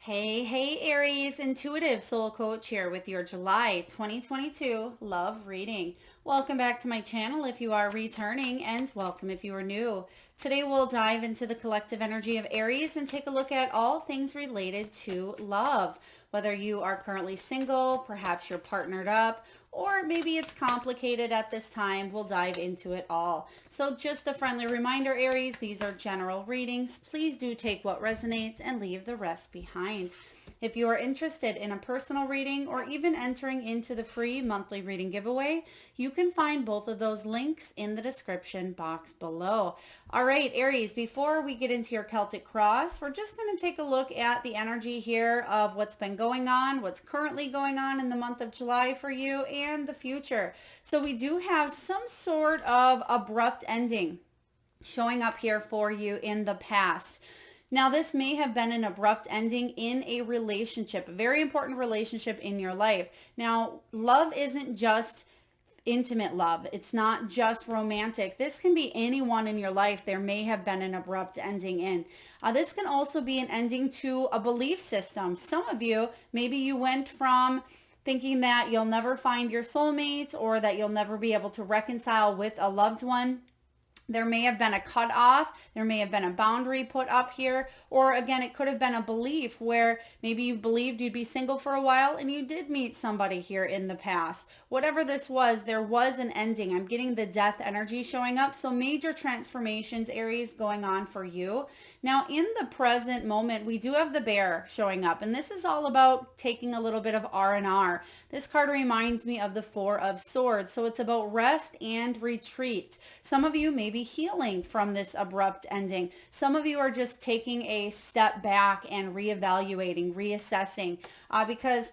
Hey, Aries, intuitive soul coach here with your July 2022 love reading. Welcome back to my channel if you are returning, and welcome if you are new. Today we'll dive into the collective energy of Aries and take a look at all things related to love. Whether you are currently single, perhaps you're partnered up, or maybe it's complicated at this time, we'll dive into it all. So just a friendly reminder, Aries, these are general readings. Please do take what resonates and leave the rest behind. If you are interested in a personal reading or even entering into the free monthly reading giveaway, you can find both of those links in the description box below. All right, Aries, before we get into your Celtic cross, we're just going to take a look at the energy here of what's been going on, what's currently going on in the month of July for you, and the future. So we do have some sort of abrupt ending showing up here for you in the past. Now, this may have been an abrupt ending in a relationship, a very important relationship in your life. Now, love isn't just intimate love. It's not just romantic. This can be anyone in your life. There may have been an abrupt ending in. This can also be an ending to a belief system. Some of you, maybe you went from thinking that you'll never find your soulmate or that you'll never be able to reconcile with a loved one. There may have been a cutoff. There may have been a boundary put up here. Or again, it could have been a belief where maybe you believed you'd be single for a while and you did meet somebody here in the past. Whatever this was, there was an ending. I'm getting the death energy showing up. So major transformations, Aries, going on for you. Now, in the present moment, we do have the bear showing up. And this is all about taking a little bit of R&R. This card reminds me of the Four of Swords. So it's about rest and retreat. Some of you may be healing from this abrupt ending. Some of you are just taking a step back and reevaluating, reassessing, because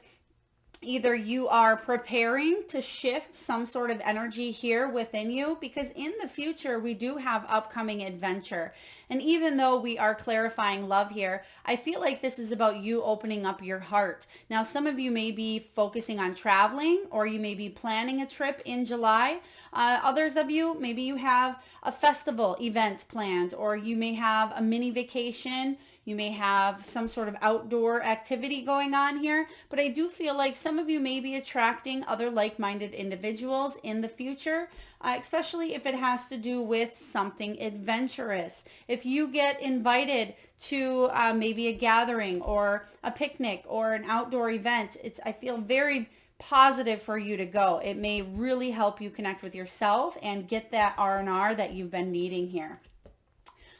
either you are preparing to shift some sort of energy here within you, because in the future we do have upcoming adventure. And even though we are clarifying love here, I feel like this is about you opening up your heart. Now, some of you may be focusing on traveling, or you may be planning a trip in July. Others of you, maybe you have a festival event planned, or you may have a mini vacation. You may have some sort of outdoor activity going on here, but I do feel like some of you may be attracting other like-minded individuals in the future, especially if it has to do with something adventurous. If you get invited to maybe a gathering or a picnic or an outdoor event, I feel very positive for you to go. It may really help you connect with yourself and get that R&R that you've been needing here.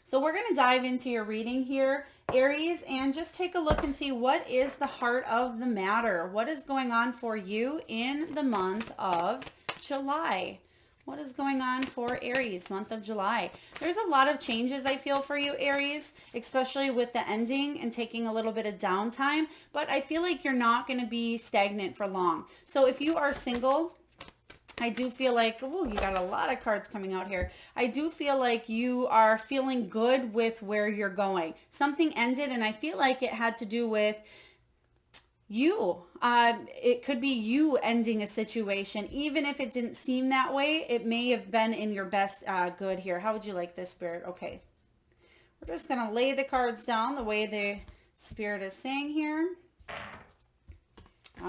So we're going to dive into your reading here, Aries, and just take a look and see what is the heart of the matter. What is going on for you in the month of July? What is going on for Aries, month of July? There's a lot of changes I feel for you, Aries, especially with the ending and taking a little bit of downtime, but I feel like you're not going to be stagnant for long. So if you are single, I do feel like, oh, you got a lot of cards coming out here. I do feel like you are feeling good with where you're going. Something ended, and I feel like it had to do with you. It could be you ending a situation. Even if it didn't seem that way, it may have been in your best good here. How would you like this, Spirit? Okay. We're just going to lay the cards down the way the Spirit is saying here.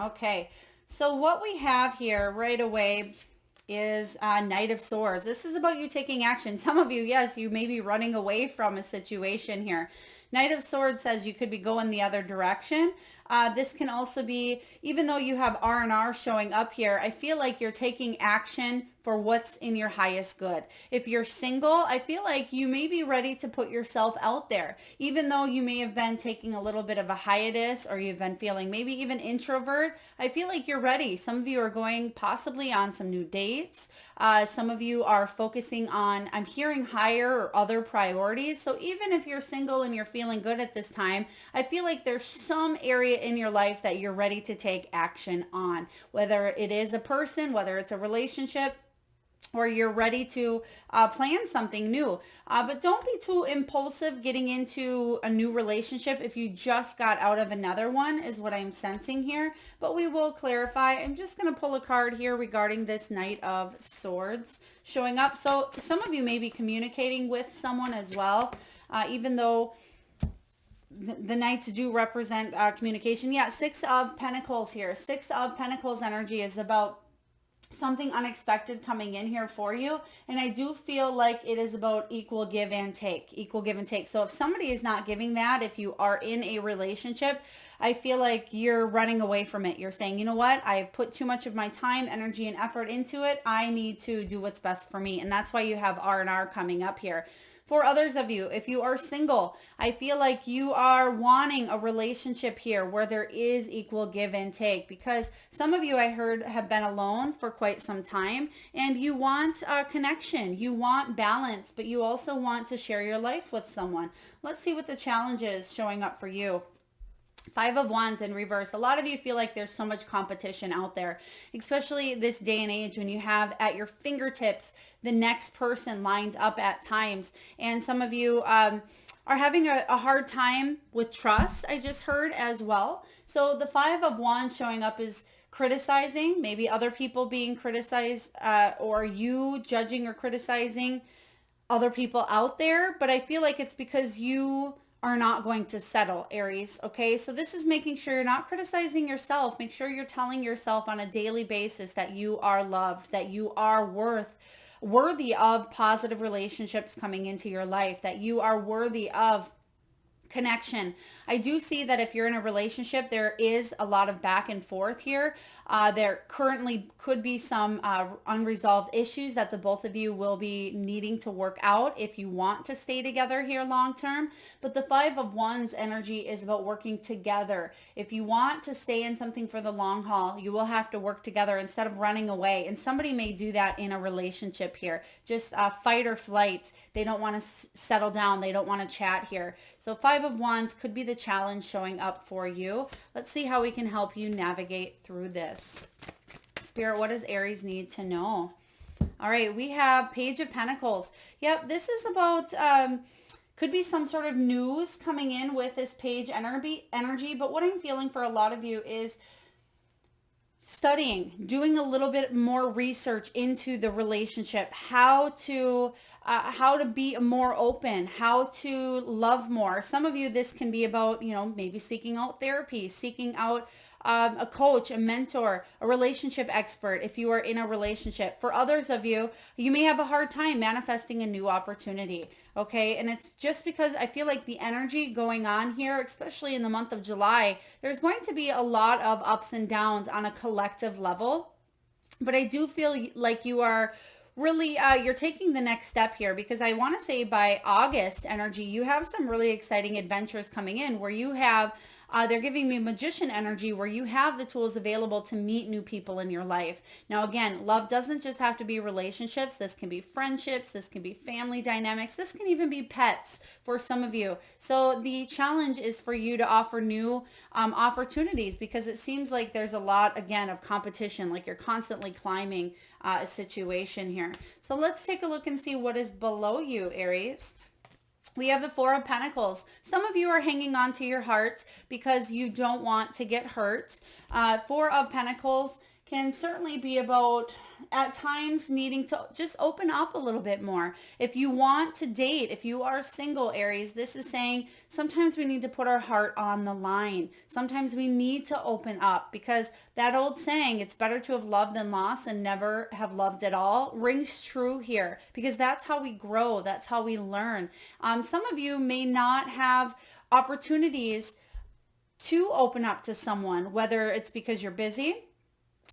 Okay. So what we have here right away is Knight of Swords. This is about you taking action. Some of you, yes, you may be running away from a situation here. Knight of Swords says you could be going the other direction. This can also be, even though you have R&R showing up here, I feel like you're taking action for what's in your highest good. If you're single, I feel like you may be ready to put yourself out there. Even though you may have been taking a little bit of a hiatus, or you've been feeling maybe even introvert, I feel like you're ready. Some of you are going possibly on some new dates. Some of you are focusing on, I'm hearing higher or other priorities. So even if you're single and you're feeling good at this time, I feel like there's some area in your life that you're ready to take action on. Whether it is a person, whether it's a relationship, or you're ready to plan something new. But don't be too impulsive getting into a new relationship if you just got out of another one, is what I'm sensing here. But we will clarify. I'm just going to pull a card here regarding this Knight of Swords showing up. So some of you may be communicating with someone as well, even though the Knights do represent communication. Yeah, Six of Pentacles here. Six of Pentacles energy is about something unexpected coming in here for you. And I do feel like it is about equal give and take, equal give and take. So if somebody is not giving that, if you are in a relationship, I feel like you're running away from it. You're saying, you know what? I've put too much of my time, energy, and effort into it. I need to do what's best for me. And that's why you have R&R coming up here. For others of you, if you are single, I feel like you are wanting a relationship here where there is equal give and take, because some of you, I heard, have been alone for quite some time, and you want a connection, you want balance, but you also want to share your life with someone. Let's see what the challenge is showing up for you. Five of Wands in reverse. A lot of you feel like there's so much competition out there, especially this day and age when you have at your fingertips the next person lined up at times. And some of you are having a hard time with trust, I just heard as well. So the Five of Wands showing up is criticizing, maybe other people being criticized, or you judging or criticizing other people out there. But I feel like it's because you are not going to settle, Aries. Okay, so this is making sure you're not criticizing yourself. Make sure you're telling yourself on a daily basis that you are loved, that you are worthy of positive relationships coming into your life, that you are worthy of connection. I do see that if you're in a relationship, there is a lot of back and forth here. There currently could be some unresolved issues that the both of you will be needing to work out if you want to stay together here long term. But the Five of Wands energy is about working together. If you want to stay in something for the long haul, you will have to work together instead of running away. And somebody may do that in a relationship here. Just fight or flight. They don't want to settle down. They don't want to chat here. So Five of Wands could be the challenge showing up for you. Let's see how we can help you navigate through this. Spirit, what does Aries need to know? All right, we have Page of Pentacles. Yep, this is about, could be some sort of news coming in with this page energy, but what I'm feeling for a lot of you is studying, doing a little bit more research into the relationship, how to be more open, how to love more. Some of you, this can be about, maybe seeking out therapy, seeking out a coach, a mentor, a relationship expert if you are in a relationship. For others of you, you may have a hard time manifesting a new opportunity. Okay. And it's just because I feel like the energy going on here, especially in the month of July, there's going to be a lot of ups and downs on a collective level. But I do feel like you are really, you're taking the next step here, because I want to say by August energy, you have some really exciting adventures coming in where you have they're giving me magician energy where you have the tools available to meet new people in your life. Now, again, love doesn't just have to be relationships. This can be friendships. This can be family dynamics. This can even be pets for some of you. So the challenge is for you to offer new opportunities, because it seems like there's a lot, again, of competition, like you're constantly climbing a situation here. So let's take a look and see what is below you, Aries. We have the Four of Pentacles. Some of you are hanging on to your heart because you don't want to get hurt. Four of Pentacles can certainly be about, at times, needing to just open up a little bit more. If you want to date, if you are single, Aries, this is saying sometimes we need to put our heart on the line. Sometimes we need to open up, because that old saying, it's better to have loved than lost and never have loved at all, rings true here, because that's how we grow. That's how we learn. Some of you may not have opportunities to open up to someone, whether it's because you're busy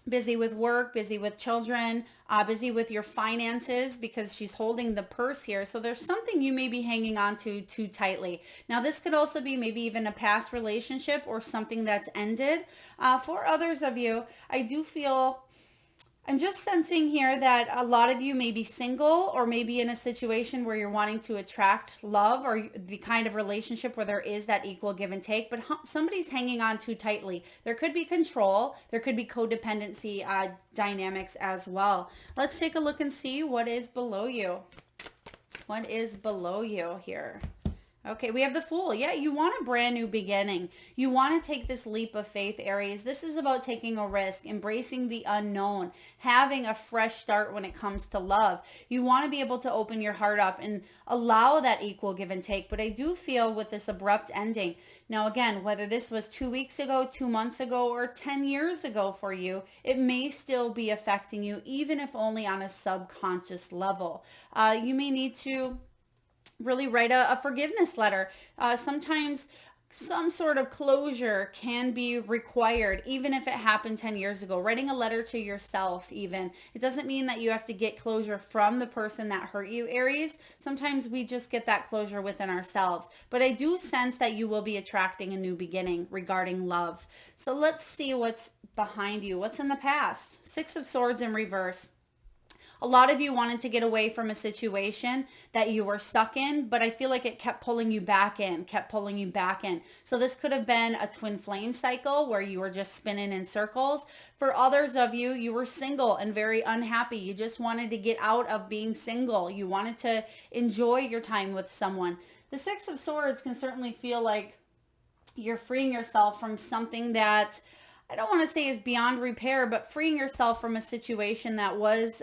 with work, busy with children, busy with your finances, because she's holding the purse here. So there's something you may be hanging on to too tightly. Now, this could also be maybe even a past relationship or something that's ended. For others of you, I do feel, I'm just sensing here that a lot of you may be single, or maybe in a situation where you're wanting to attract love, or the kind of relationship where there is that equal give and take, but somebody's hanging on too tightly. There could be control. There could be codependency dynamics as well. Let's take a look and see what is below you. What is below you here? Okay, we have the Fool. Yeah, you want a brand new beginning. You want to take this leap of faith, Aries. This is about taking a risk, embracing the unknown, having a fresh start when it comes to love. You want to be able to open your heart up and allow that equal give and take. But I do feel with this abrupt ending, now again, whether this was 2 weeks ago, 2 months ago, or 10 years ago for you, it may still be affecting you, even if only on a subconscious level. You may need to really write a forgiveness letter. Sometimes some sort of closure can be required, even if it happened 10 years ago. Writing a letter to yourself, even. It doesn't mean that you have to get closure from the person that hurt you, Aries. Sometimes we just get that closure within ourselves. But I do sense that you will be attracting a new beginning regarding love. So let's see what's behind you. What's in the past? Six of Swords in reverse. A lot of you wanted to get away from a situation that you were stuck in, but I feel like it kept pulling you back in, kept pulling you back in. So this could have been a twin flame cycle where you were just spinning in circles. For others of you, you were single and very unhappy. You just wanted to get out of being single. You wanted to enjoy your time with someone. The Six of Swords can certainly feel like you're freeing yourself from something that I don't want to say is beyond repair, but freeing yourself from a situation that was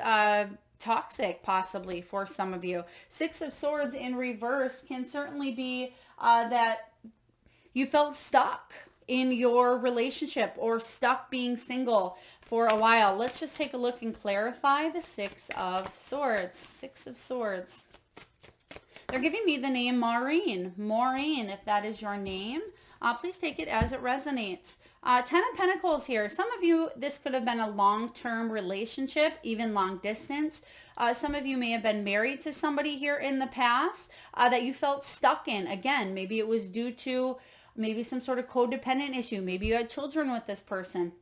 toxic possibly for some of you. Six of Swords in reverse can certainly be that you felt stuck in your relationship or stuck being single for a while. Let's just take a look and clarify the Six of Swords. Six of Swords. They're giving me the name Maureen. Maureen, if that is your name, please take it as it resonates. Ten of Pentacles here. Some of you, this could have been a long-term relationship, even long distance. Some of you may have been married to somebody here in the past that you felt stuck in. Again, maybe it was due to maybe some sort of codependent issue. Maybe you had children with this person.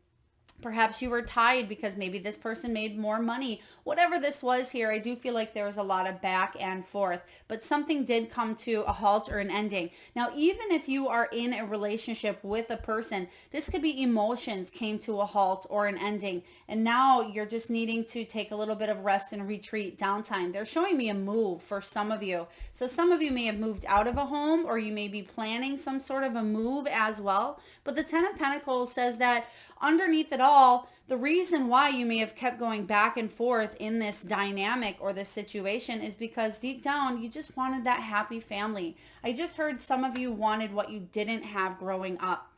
Perhaps you were tied because maybe this person made more money. Whatever this was here, I do feel like there was a lot of back and forth, but something did come to a halt or an ending. Now, even if you are in a relationship with a person, this could be emotions came to a halt or an ending, and now you're just needing to take a little bit of rest and retreat, downtime. They're showing me a move for some of you. So some of you may have moved out of a home, or you may be planning some sort of a move as well. But the Ten of Pentacles says that underneath it all, the reason why you may have kept going back and forth in this dynamic or this situation is because deep down, you just wanted that happy family. I just heard some of you wanted what you didn't have growing up.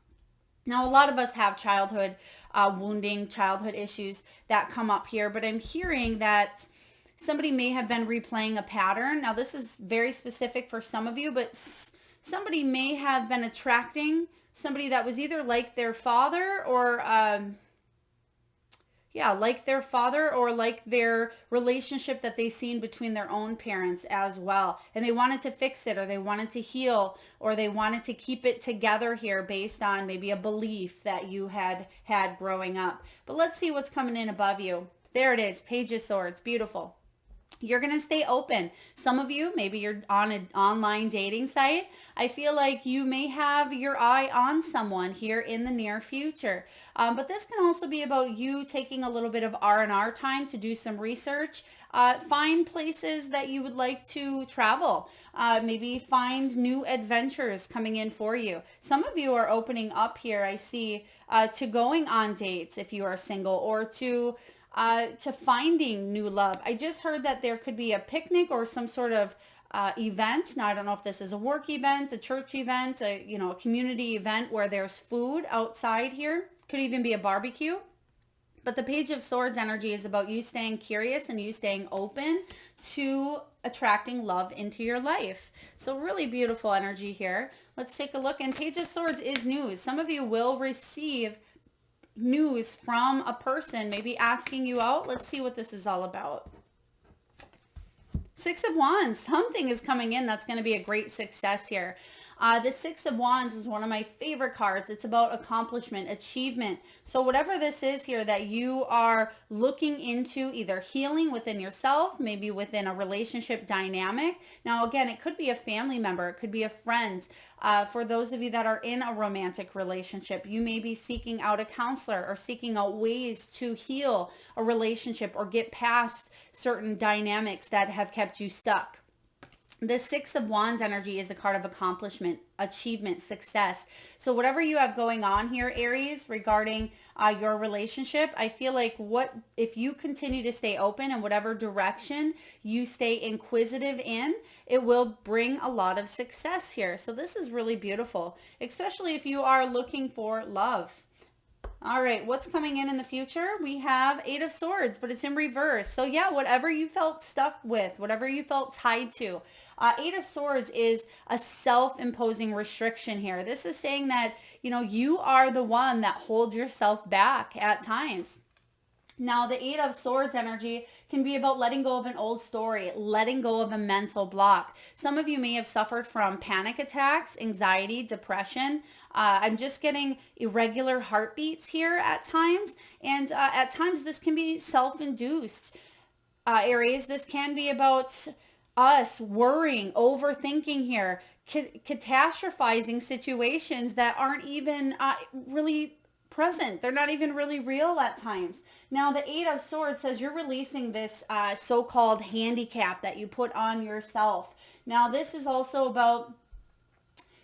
Now, a lot of us have childhood wounding, childhood issues that come up here, but I'm hearing that somebody may have been replaying a pattern. Now, this is very specific for some of you, but somebody may have been attracting somebody that was either like their father or like their father, or like their relationship that they seen between their own parents as well. And they wanted to fix it, or they wanted to heal, or they wanted to keep it together here based on maybe a belief that you had growing up. But let's see what's coming in above you. There it is, Page of Swords, beautiful. You're going to stay open. Some of you, maybe you're on an online dating site. I feel like you may have your eye on someone here in the near future. But this can also be about you taking a little bit of R&R time to do some research. Find places that you would like to travel. Maybe find new adventures coming in for you. Some of you are opening up here, I see, to going on dates if you are single, or to finding new love. I just heard that there could be a picnic or some sort of event. Now, I don't know if this is a work event, a church event, a community event where there's food outside here. Could even be a barbecue. But the Page of Swords energy is about you staying curious and you staying open to attracting love into your life. So really beautiful energy here. Let's take a look. And Page of Swords is news. Some of you will receive news from a person maybe asking you out. Let's see what this is all about. Six of Wands. Something is coming in that's going to be a great success here. The Six of Wands is one of my favorite cards. It's about accomplishment, achievement. So whatever this is here that you are looking into, either healing within yourself, maybe within a relationship dynamic. Now, again, it could be a family member. It could be a friend. For those of you that are in a romantic relationship, you may be seeking out a counselor or seeking out ways to heal a relationship or get past certain dynamics that have kept you stuck. The Six of Wands energy is the card of accomplishment, achievement, success. So whatever you have going on here, Aries, regarding your relationship, I feel like what if you continue to stay open in whatever direction you stay inquisitive in, it will bring a lot of success here. So this is really beautiful, especially if you are looking for love. All right, what's coming in the future? We have Eight of Swords, but it's in reverse. So yeah, whatever you felt stuck with, whatever you felt tied to. Eight of Swords is a self-imposing restriction here. This is saying that, you are the one that holds yourself back at times. Now, the Eight of Swords energy can be about letting go of an old story, letting go of a mental block. Some of you may have suffered from panic attacks, anxiety, depression. I'm just getting irregular heartbeats here at times. And at times, this can be self-induced. Aries, this can be about us worrying, overthinking here, catastrophizing situations that aren't even really present. They're not even really real at times. Now, the Eight of Swords says you're releasing this so-called handicap that you put on yourself. Now, this is also about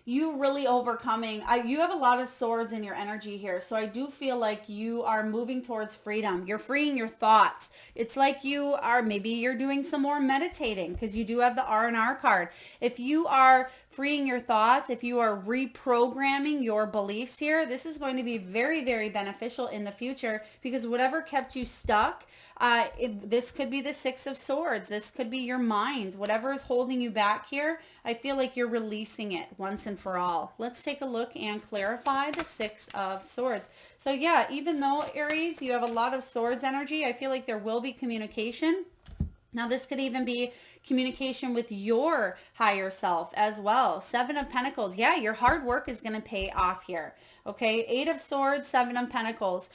you really overcoming. You have a lot of swords in your energy here. So I do feel like you are moving towards freedom. You're freeing your thoughts. It's like maybe you're doing some more meditating because you do have the R&R card. If you are freeing your thoughts, if you are reprogramming your beliefs here, this is going to be very, very beneficial in the future because whatever kept you stuck, this could be the Six of Swords. This could be your mind. Whatever is holding you back here, I feel like you're releasing it once and for all. Let's take a look and clarify the Six of Swords. So yeah, even though, Aries, you have a lot of swords energy, I feel like there will be communication. Now, this could even be communication with your higher self as well. Seven of Pentacles. Yeah, your hard work is going to pay off here. Okay, Eight of Swords, Seven of Pentacles.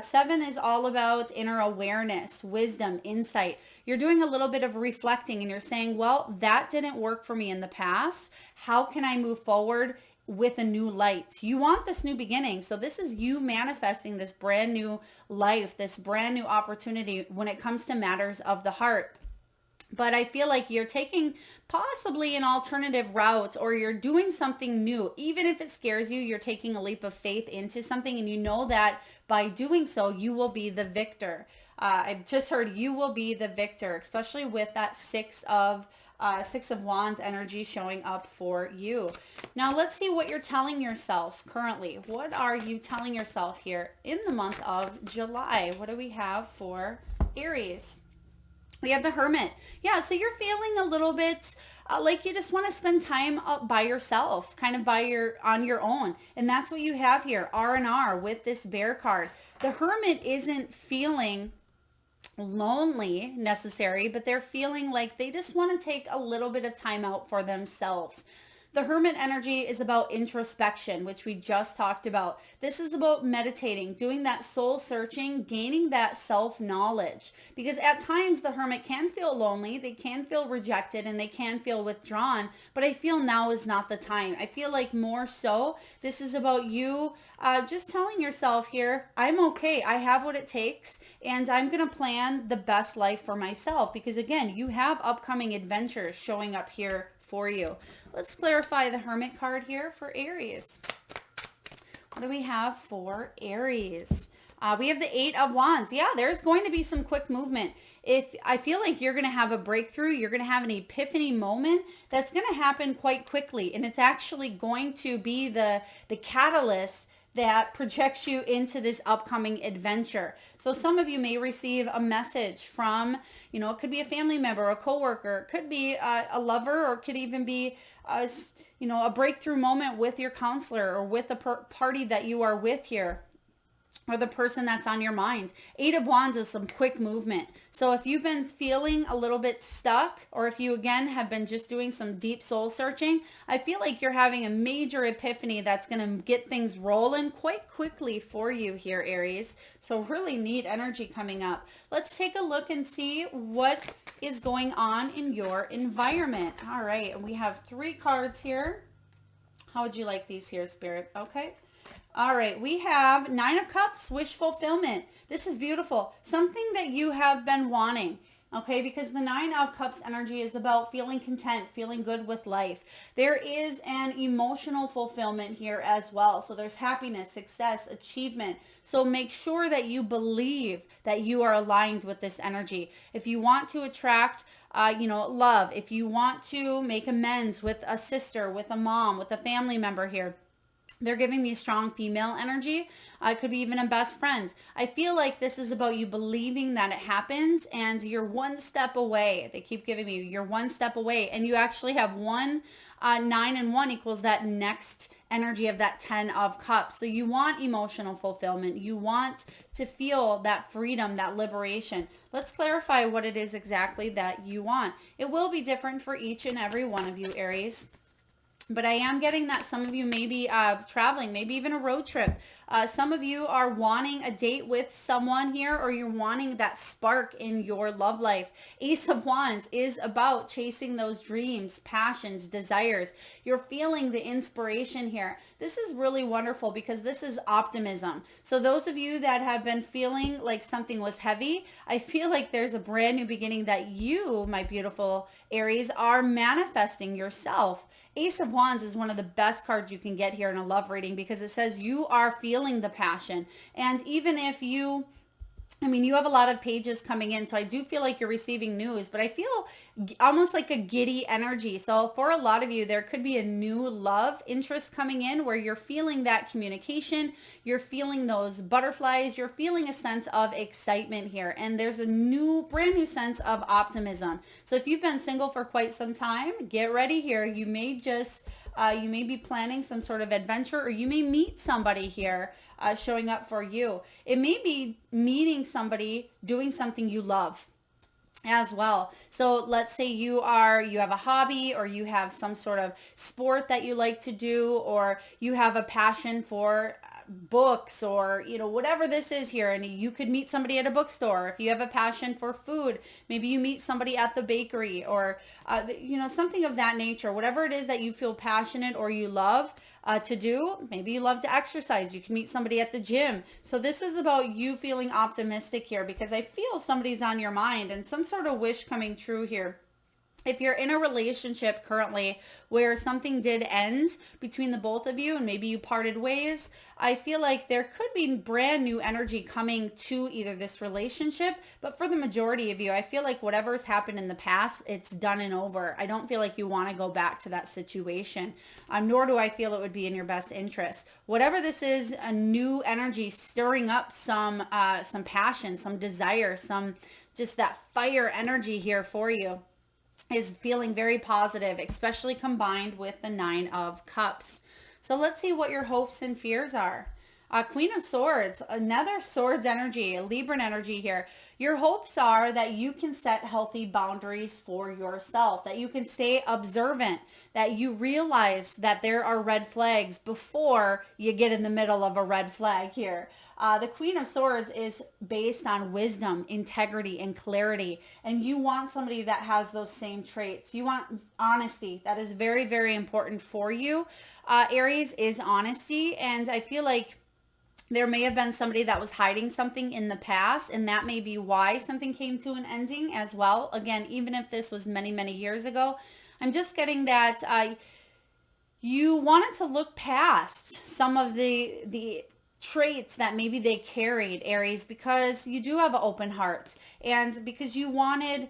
Seven is all about inner awareness, wisdom, insight. You're doing a little bit of reflecting and you're saying, well, that didn't work for me in the past. How can I move forward with a new light? You want this new beginning. So this is you manifesting this brand new life, this brand new opportunity when it comes to matters of the heart. But I feel like you're taking possibly an alternative route or you're doing something new. Even if it scares you, you're taking a leap of faith into something and you know that by doing so, you will be the victor. I've just heard you will be the victor, especially with that Six of Wands energy showing up for you. Now let's see what you're telling yourself currently. What are you telling yourself here in the month of July? What do we have for Aries? We have the Hermit. Yeah, so you're feeling a little bit like you just want to spend time by yourself, kind of on your own. And that's what you have here, R&R with this Bear card. The Hermit isn't feeling lonely necessary, but they're feeling like they just want to take a little bit of time out for themselves. The Hermit energy is about introspection, which we just talked about. This is about meditating, doing that soul searching, gaining that self-knowledge. Because at times the Hermit can feel lonely, they can feel rejected, and they can feel withdrawn. But I feel now is not the time. I feel like more so, this is about you just telling yourself here, I'm okay. I have what it takes, and I'm going to plan the best life for myself. Because again, you have upcoming adventures showing up here for you. Let's clarify the Hermit card here for Aries. What do we have for Aries? We have the Eight of Wands. Yeah, there's going to be some quick movement. If I feel like you're going to have a breakthrough, you're going to have an epiphany moment that's going to happen quite quickly. And it's actually going to be the catalyst that projects you into this upcoming adventure. So some of you may receive a message from, it could be a family member, a coworker, it could be a lover, or it could even be a breakthrough moment with your counselor or with the party that you are with here, or the person that's on your mind. Eight of Wands is some quick movement. So if you've been feeling a little bit stuck, or if you again have been just doing some deep soul searching, I feel like you're having a major epiphany that's going to get things rolling quite quickly for you here, Aries. So really neat energy coming up. Let's take a look and see what is going on in your environment. All right, and we have 3 cards here. How would you like these here, Spirit? Okay. All right, we have 9 of Cups, wish fulfillment. This is beautiful. Something that you have been wanting. Okay, because the Nine of Cups energy is about feeling content, feeling good with life. There is an emotional fulfillment here as well. So there's happiness, success, achievement. So make sure that you believe that you are aligned with this energy. If you want to attract, love, if you want to make amends with a sister, with a mom, with a family member here, they're giving me strong female energy. It could be even a best friend. I feel like this is about you believing that it happens and you're one step away. They keep giving me, you're one step away. And you actually have one, 9 and 1 equals that next energy of that 10 of cups. So you want emotional fulfillment. You want to feel that freedom, that liberation. Let's clarify what it is exactly that you want. It will be different for each and every one of you, Aries. But I am getting that some of you may be traveling, maybe even a road trip. Some of you are wanting a date with someone here, or you're wanting that spark in your love life. Ace of Wands is about chasing those dreams, passions, desires. You're feeling the inspiration here. This is really wonderful because this is optimism. So those of you that have been feeling like something was heavy, I feel like there's a brand new beginning that you, my beautiful Aries, are manifesting yourself. Ace of Wands is one of the best cards you can get here in a love reading because it says you are feeling the passion. And even if you have a lot of pages coming in, so I do feel like you're receiving news, but I feel almost like a giddy energy. So for a lot of you, there could be a new love interest coming in where you're feeling that communication, you're feeling those butterflies, you're feeling a sense of excitement here. And there's a brand new sense of optimism. So if you've been single for quite some time, get ready here. You may be planning some sort of adventure, or you may meet somebody here showing up for you. It may be meeting somebody doing something you love as well. So let's say you have a hobby, or you have some sort of sport that you like to do, or you have a passion for books, or whatever this is here, and you could meet somebody at a bookstore. If you have a passion for food, maybe you meet somebody at the bakery, or something of that nature. Whatever it is that you feel passionate or you love to do. Maybe you love to exercise. You can meet somebody at the gym. So this is about you feeling optimistic here, because I feel somebody's on your mind and some sort of wish coming true here. If you're in a relationship currently where something did end between the both of you and maybe you parted ways, I feel like there could be brand new energy coming to either this relationship, but for the majority of you, I feel like whatever's happened in the past, it's done and over. I don't feel like you want to go back to that situation, nor do I feel it would be in your best interest. Whatever this is, a new energy stirring up some passion, some desire, some just that fire energy here for you, is feeling very positive, especially combined with the 9 of Cups. So let's see what your hopes and fears are. Queen of Swords, another swords energy, a Libran energy here. Your hopes are that you can set healthy boundaries for yourself, that you can stay observant, that you realize that there are red flags before you get in the middle of a red flag here. The Queen of Swords is based on wisdom, integrity, and clarity. And you want somebody that has those same traits. You want honesty. That is very, very important for you. Aries is honesty. And I feel like there may have been somebody that was hiding something in the past, and that may be why something came to an ending as well. Again, even if this was many, many years ago, I'm just getting that you wanted to look past some of the traits that maybe they carried, Aries, because you do have an open heart, and because you wanted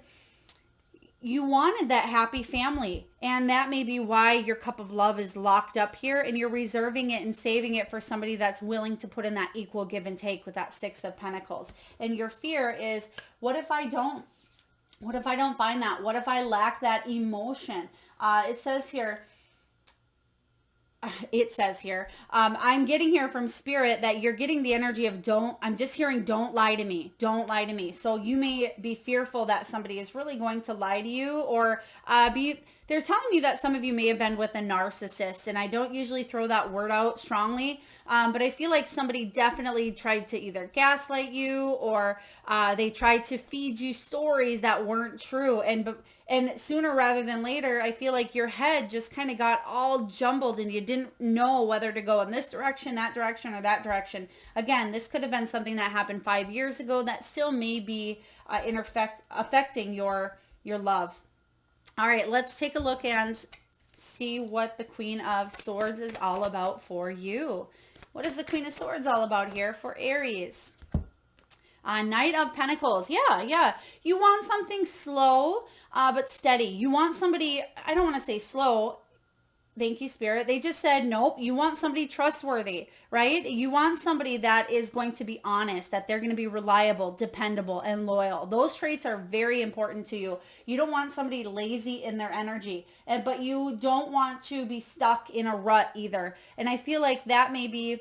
that happy family, and that may be why your cup of love is locked up here, and you're reserving it and saving it for somebody that's willing to put in that equal give and take with that 6 of Pentacles. And your fear is, what if I don't find that? What if I lack that emotion? It says here, I'm getting here from Spirit that you're getting the energy of I'm just hearing don't lie to me. Don't lie to me. So you may be fearful that somebody is really going to lie to you, or they're telling me that some of you may have been with a narcissist, and I don't usually throw that word out strongly, but I feel like somebody definitely tried to either gaslight you, or they tried to feed you stories that weren't true. And sooner rather than later, I feel like your head just kind of got all jumbled and you didn't know whether to go in this direction, that direction, or that direction. Again, this could have been something that happened 5 years ago that still may be affecting your love. All right, let's take a look and see what the Queen of Swords is all about for you. What is the Queen of Swords all about here for Aries? Knight of Pentacles. Yeah. You want something slow, but steady. You want somebody, I don't want to say slow. Thank you, Spirit. They just said, nope, you want somebody trustworthy, right? You want somebody that is going to be honest, that they're going to be reliable, dependable, and loyal. Those traits are very important to you. You don't want somebody lazy in their energy, but you don't want to be stuck in a rut either. And I feel like that may be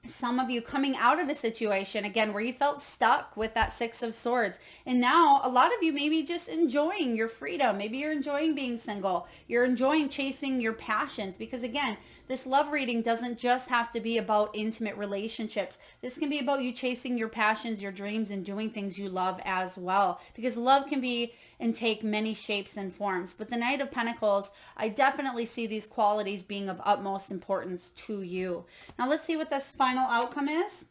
some of you coming out of a situation, again, where you felt stuck with that Six of Swords. And now a lot of you may be just enjoying your freedom. Maybe you're enjoying being single. You're enjoying chasing your passions, because again, this love reading doesn't just have to be about intimate relationships. This can be about you chasing your passions, your dreams, and doing things you love as well, because love can be and take many shapes and forms. But the Knight of Pentacles, I definitely see these qualities being of utmost importance to you. Now let's see what this final outcome is.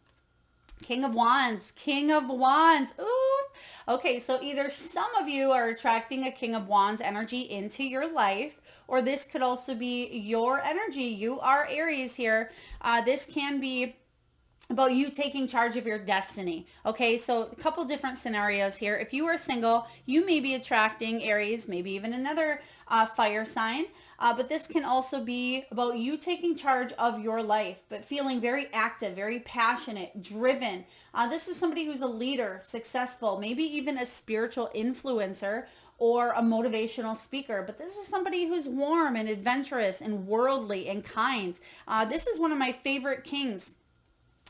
King of Wands. King of Wands. Ooh. Okay, so either some of you are attracting a King of Wands energy into your life, or this could also be your energy. You are Aries here. This can be about you taking charge of your destiny. Okay, so a couple different scenarios here. If you are single, you may be attracting Aries, maybe even another fire sign. But this can also be about you taking charge of your life, but feeling very active, very passionate, driven. This is somebody who's a leader, successful, maybe even a spiritual influencer or a motivational speaker. But this is somebody who's warm and adventurous and worldly and kind. This is one of my favorite kings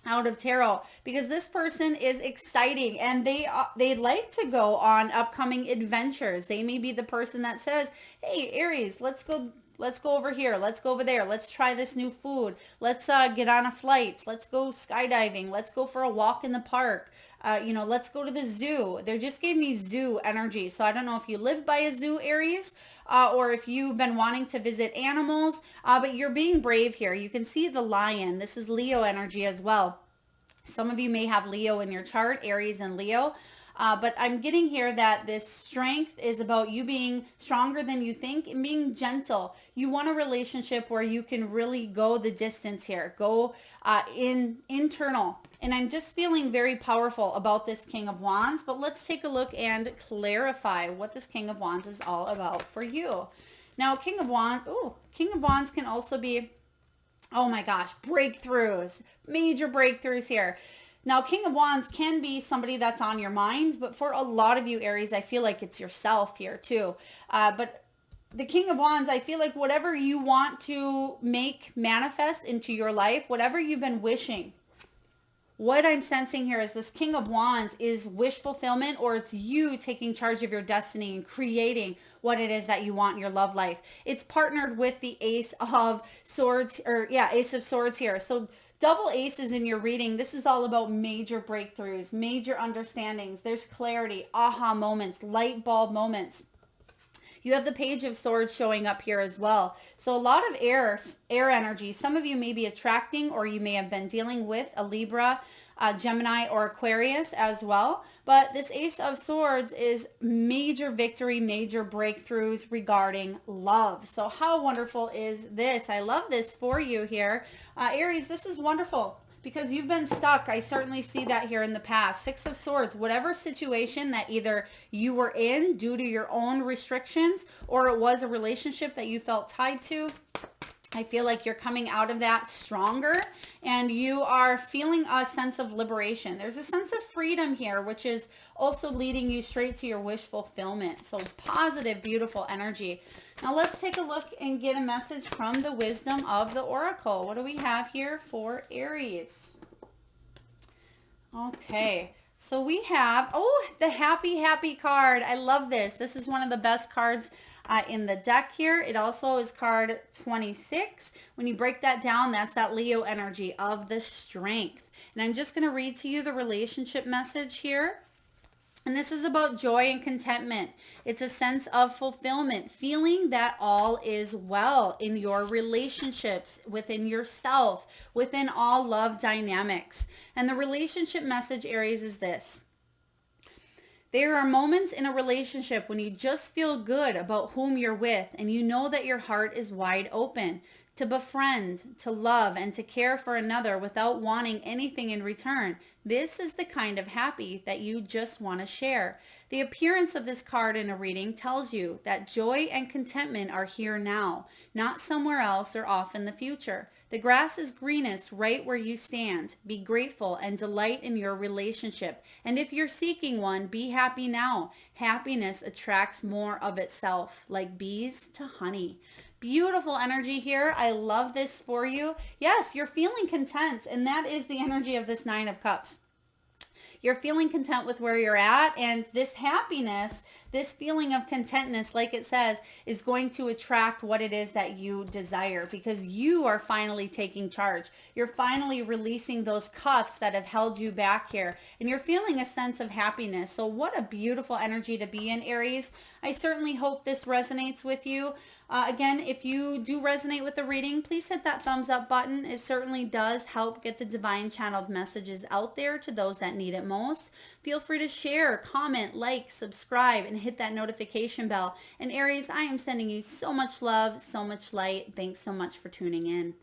out of tarot, because this person is exciting and they like to go on upcoming adventures. They may be the person that says, hey Aries, let's go over here, let's go over there, let's try this new food, let's get on a flight, let's go skydiving, let's go for a walk in the park, let's go to the zoo. They just gave me zoo energy. So I don't know if you live by a zoo, Aries, or if you've been wanting to visit animals, but you're being brave here. You can see the lion. This is Leo energy as well. Some of you may have Leo in your chart, Aries and Leo. But I'm getting here that this strength is about you being stronger than you think and being gentle. You want a relationship where you can really go the distance here, go internal. And I'm just feeling very powerful about this King of Wands. But let's take a look and clarify what this King of Wands is all about for you. Now, King of Wands can also be, oh my gosh, breakthroughs, major breakthroughs here. Now, King of Wands can be somebody that's on your minds, but for a lot of you, Aries, I feel like it's yourself here too. But the King of Wands, I feel like whatever you want to make manifest into your life, whatever you've been wishing, what I'm sensing here is this King of Wands is wish fulfillment, or it's you taking charge of your destiny and creating what it is that you want in your love life. It's partnered with the Ace of Swords, Ace of Swords here. So double aces in your reading. This is all about major breakthroughs, major understandings. There's clarity, aha moments, light bulb moments. You have the Page of Swords showing up here as well. So a lot of air energy. Some of you may be attracting, or you may have been dealing with a Libra, Gemini, or Aquarius as well. But this Ace of Swords is major victory, major breakthroughs regarding love. So how wonderful is this? I love this for you here. Aries, this is wonderful, because you've been stuck. I certainly see that here in the past. Six of Swords, whatever situation that either you were in due to your own restrictions, or it was a relationship that you felt tied to, I feel like you're coming out of that stronger, and you are feeling a sense of liberation. There's a sense of freedom here, which is also leading you straight to your wish fulfillment. So positive, beautiful energy. Now let's take a look and get a message from the wisdom of the Oracle. What do we have here for Aries? Okay, So we have, oh, the happy, happy card. I love this. This is one of the best cards in the deck here. It also is card 26. When you break that down, that's that Leo energy of the strength. And I'm just going to read to you the relationship message here. And this is about joy and contentment. It's a sense of fulfillment, feeling that all is well in your relationships, within yourself, within all love dynamics. And the relationship message, Aries, is this. There are moments in a relationship when you just feel good about whom you're with and you know that your heart is wide open to befriend, to love, and to care for another without wanting anything in return. This is the kind of happy that you just want to share. The appearance of this card in a reading tells you that joy and contentment are here now, not somewhere else or off in the future. The grass is greenest right where you stand. Be grateful and delight in your relationship. And if you're seeking one, be happy now. Happiness attracts more of itself, like bees to honey. Beautiful energy here. I love this for you. Yes, you're feeling content, and that is the energy of this Nine of Cups. You're feeling content with where you're at, and this happiness, this feeling of contentness, like it says, is going to attract what it is that you desire because you are finally taking charge. You're finally releasing those cuffs that have held you back here, and you're feeling a sense of happiness. So what a beautiful energy to be in, Aries. I certainly hope this resonates with you. Again, if you do resonate with the reading, please hit that thumbs up button. It certainly does help get the divine channeled messages out there to those that need it most. Feel free to share, comment, like, subscribe, and hit that notification bell. And Aries, I am sending you so much love, so much light. Thanks so much for tuning in.